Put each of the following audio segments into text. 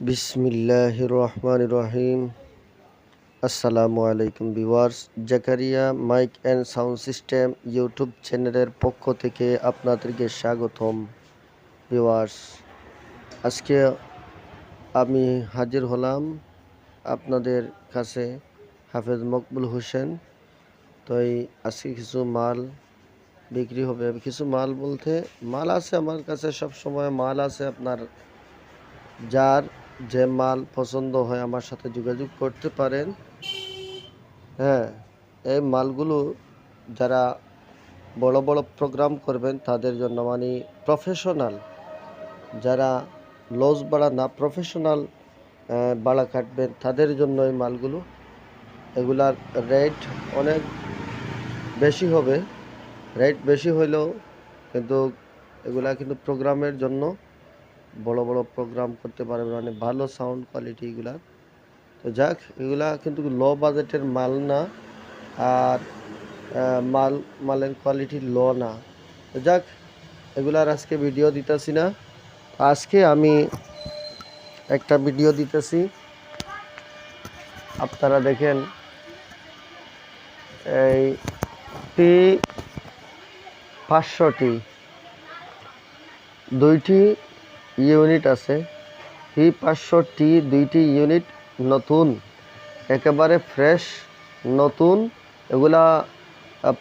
বিসমিল্লাহির রহমানির রহিম। আসসালামু আলাইকুম viewers, Zakaria mic and sound system YouTube চ্যানেলের পক্ষ থেকে আপনাদেরকে স্বাগতম। ভিউয়ার্স, আজকে আমি হাজির হলাম আপনাদের কাছে, হাফেজ মকবুল হোসেন। তো আজকে কিছু মাল বিক্রি হবে। কিছু মাল বলতে মাল আছে আমার কাছে, সব সময় মাল আছে। আপনার যার যে মাল পছন্দ হয় আমার সাথে যোগাযোগ করতে পারেন। হ্যাঁ, এই মালগুলো যারা বড় বড় প্রোগ্রাম করবেন তাদের জন্য, মানে প্রফেশনাল, যারা লজ ভাড়া না, প্রফেশনাল ভাড়া কাটবেন তাদের জন্য এই মালগুলো। এগুলার রেট অনেক বেশি হবে। রেট বেশি হইলেও কিন্তু এগুলা কিন্তু প্রোগ্রামের জন্য, বড় বড় প্রোগ্রাম করতে পারবে, মানে ভালো সাউন্ড কোয়ালিটি এগুলা। তো যাক, এগুলা কিন্তু লো বাজেটের মাল না, আর মালের কোয়ালিটি লো না। তো যাক, এগুলার আজকে ভিডিও দিতেছি না। আজকে আমি একটা ভিডিও দিতেছি, আপনারা দেখেন। এই P500 দুইটি ইউনিট আছে। P500 দুইটি ইউনিট নতুন, একেবারে ফ্রেশ নতুন। এগুলা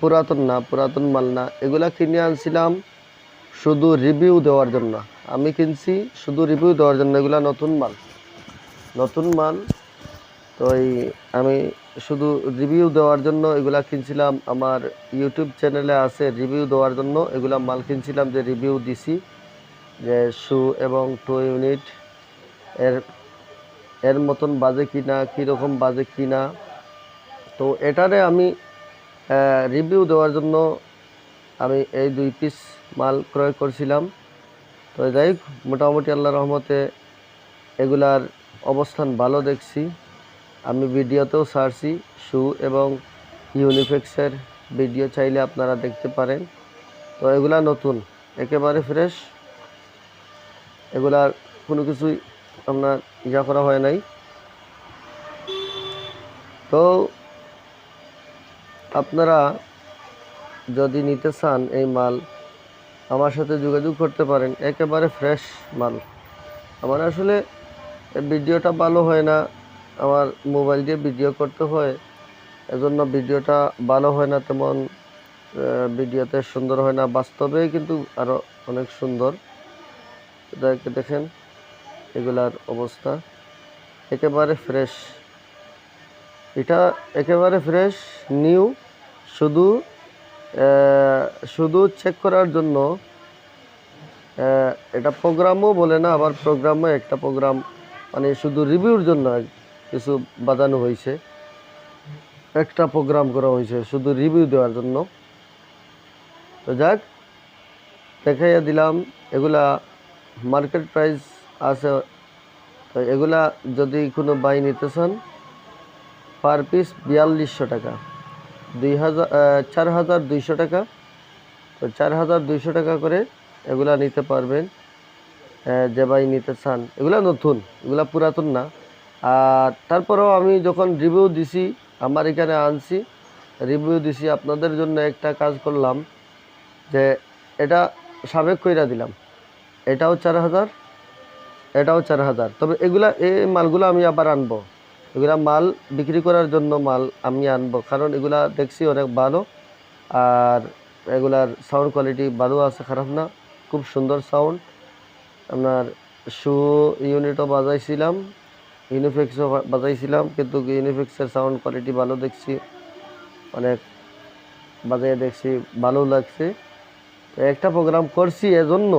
পুরাতন না, পুরাতন মাল না। এগুলা কিনে আনছিলাম শুধু রিভিউ দেওয়ার জন্য। আমি কিনছি শুধু রিভিউ দেওয়ার জন্য। এগুলা নতুন মাল, নতুন মাল। তো আমি শুধু রিভিউ দেওয়ার জন্য এগুলা কিনছিলাম। আমার ইউটিউব চ্যানেলে আছে রিভিউ দেওয়ার জন্য এগুলা মাল কিনছিলাম, যে রিভিউ দিছি, যে শু এবং 2 ইউনিট এর মতন বাজে কিনা, কীরকম বাজে কিনা। তো এটারে আমি রিভিউ দেওয়ার জন্য আমি এই 2 পিস মাল ক্রয় করছিলাম। তো যাই হোক, মোটামুটি আল্লাহর রহমতে এগুলার অবস্থান ভালো দেখছি। আমি ভিডিওতেও ছাড়ছি শু এবং ইউনিফেক্সের ভিডিও, চাইলে আপনারা দেখতে পারেন। তো এগুলা নতুন, একেবারে ফ্রেশ। এগুলার কোনো কিছুই আপনার করা হয় নাই। তো আপনারা যদি নিতে চান এই মাল, আমার সাথে যোগাযোগ করতে পারেন। একেবারে ফ্রেশ মাল। আমার আসলে ভিডিওটা ভালো হয় না, আমার মোবাইল দিয়ে ভিডিও করতে হয়, এজন্য ভিডিওটা ভালো হয় না তেমন। ভিডিওতে সুন্দর হয় না, বাস্তবে কিন্তু আরও অনেক সুন্দর। দেখেন এগুলার অবস্থা, একেবারে ফ্রেশ। এটা একেবারে ফ্রেশ নিউ। শুধু শুধু চেক করার জন্য, এটা প্রোগ্রামও বলে না, আবার প্রোগ্রামও একটা প্রোগ্রাম, মানে শুধু রিভিউর জন্য কিছু বাজানো হয়েছে। একটা প্রোগ্রাম করা হয়েছে শুধু রিভিউ দেওয়ার জন্য। তো যাক, দেখাইয়া দিলাম। এগুলা মার্কেট প্রাইস আছে। তো এগুলা যদি কোনো বাই নিতে চান, পার পিস 4200 টাকা, 4200 টাকা। তো 4200 টাকা করে এগুলা নিতে পারবেন যে বাই নিতে চান। এগুলা নতুন, এগুলা পুরাতন না। আর তারপরেও আমি যখন রিভিউ দিছি, আমার এখানে আনছি, রিভিউ দিছি, আপনাদের জন্য একটা কাজ করলাম, যে এটা সাবেক কইরা দিলাম। এটাও 4000, এটাও 4000। তবে এই মালগুলো আমি আবার আনবো। এগুলা মাল বিক্রি করার জন্য মাল আমি আনবো, কারণ এগুলা দেখছি অনেক ভালো। আর এগুলার সাউন্ড কোয়ালিটি ভালো আছে, খারাপ না, খুব সুন্দর সাউন্ড। আপনার শু ইউনিটও বাজাইছিলাম, ইউনিফেক্সও বাজাইছিলাম, কিন্তু ইউনিফেক্সের সাউন্ড কোয়ালিটি ভালো দেখছি, অনেক বাজাইয়ে দেখছি, ভালো লাগছে। একটা প্রোগ্রাম করছি এজন্য,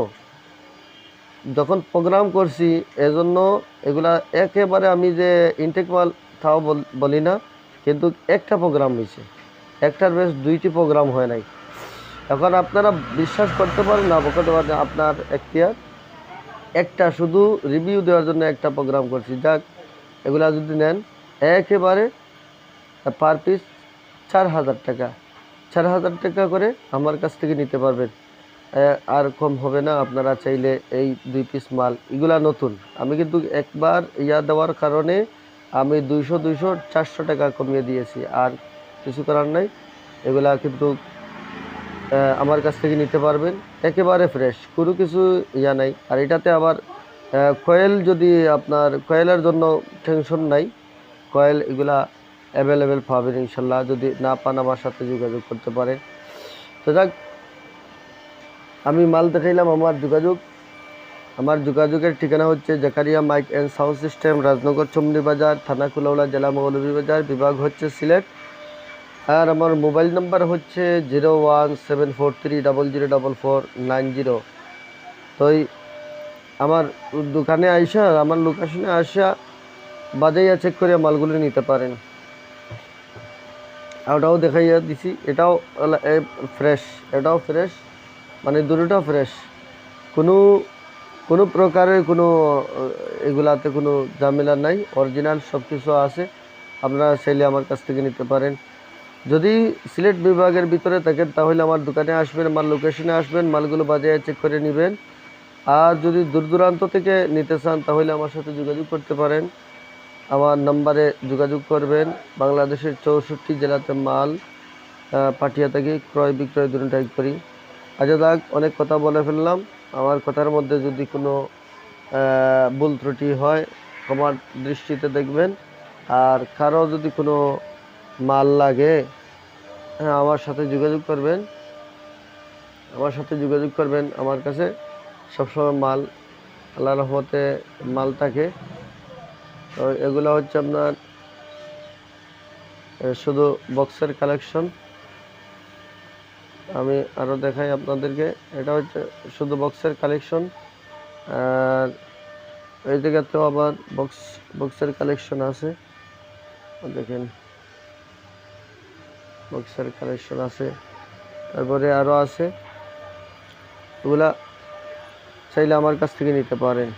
যখন প্রোগ্রাম করছি এজন্য এগুলা একেবারে, আমি যে ইনটেক মাল তাও বলি না, কিন্তু একটা প্রোগ্রাম হয়েছে, একটার বেশ 2টি প্রোগ্রাম হয় নাই। এখন আপনারা বিশ্বাস করতে পারেন না করতে পারেন, আপনার এখতিয়ার। একটা শুধু রিভিউ দেওয়ার জন্য একটা প্রোগ্রাম করছি। যাক, এগুলা যদি নেন একেবারে পার পিস 4000 টাকা, 4000 টাকা করে আমার কাছ থেকে নিতে পারবেন। আর কম হবে না। আপনারা চাইলে এই 2 পিস মাল, এগুলা নতুন, আমি কিন্তু একবার দেওয়ার কারণে আমি 200 400 টাকা কমিয়ে দিয়েছি, আর কিছু করার নাই। এগুলা কিন্তু আমার কাছ থেকে নিতে পারবেন, একেবারে ফ্রেশ, কোনো কিছু নাই। আর এটাতে আবার কয়েল, যদি আপনার কয়েলের জন্য টেনশন নাই, কয়েল এগুলা অ্যাভেলেবেল পাবেন ইনশাল্লাহ। যদি না পান আমার সাথে যোগাযোগ করতে পারেন। তো যাক, আমি মাল দেখাইলাম। আমার যোগাযোগের ঠিকানা হচ্ছে Zakaria mic and sound system, Rajnagar Chamni Bazar, থানা কুলাউড়া, জেলা মৌলভীবাজার, বিভাগ হচ্ছে সিলেট। আর আমার মোবাইল নাম্বার হচ্ছে 01743004490। তো আমার দোকানে আইসা, আমার লোকেশনে আসা বাজাইয়া চেক করে মালগুলো নিতে পারেন। ওটাও দেখাইয়া দিছি, এটাও ফ্রেশ, এটাও ফ্রেশ, মানে দুটোটা ফ্রেশ, কোনো প্রকারের এগুলাতে কোনো ঝামেলা নাই, অরিজিনাল সব কিছু আছে। আপনারা চাইলে আমার কাছ থেকে নিতে পারেন। যদি সিলেট বিভাগের ভিতরে থাকেন তাহলে আমার দোকানে আসবেন, আমার লোকেশনে আসবেন, মালগুলো বাজারে চেক করে নেবেন। আর যদি দূর দূরান্ত থেকে নিতে চান তাহলে আমার সাথে যোগাযোগ করতে পারেন। আমার নাম্বারে যোগাযোগ করবেন। বাংলাদেশের 64 জেলাতে মাল পাঠিয়ে থাকি, ক্রয় বিক্রয় দুটোটাই করি। আচ্ছা যাক, অনেক কথা বলে ফেললাম। আমার কথার মধ্যে যদি কোনো ভুল ত্রুটি হয় ক্ষমার দৃষ্টিতে দেখবেন। আর কারো যদি কোনো মাল লাগে, হ্যাঁ, আমার সাথে যোগাযোগ করবেন। আমার কাছে সবসময় মাল, আল্লাহর রহমতে মাল থাকে। তো এগুলো হচ্ছে আপনার শুধু বক্সের কালেকশন। আমি আরও দেখাই আপনাদেরকে, এটা হচ্ছে শুধু বক্সের কালেকশন। আর এই জায়গাতেও আবার বক্সের কালেকশন আছে, দেখেন বক্সের কালেকশন আছে। তারপরে আরও আছে, এগুলা চাইলে আমার কাছ থেকে নিতে পারেন।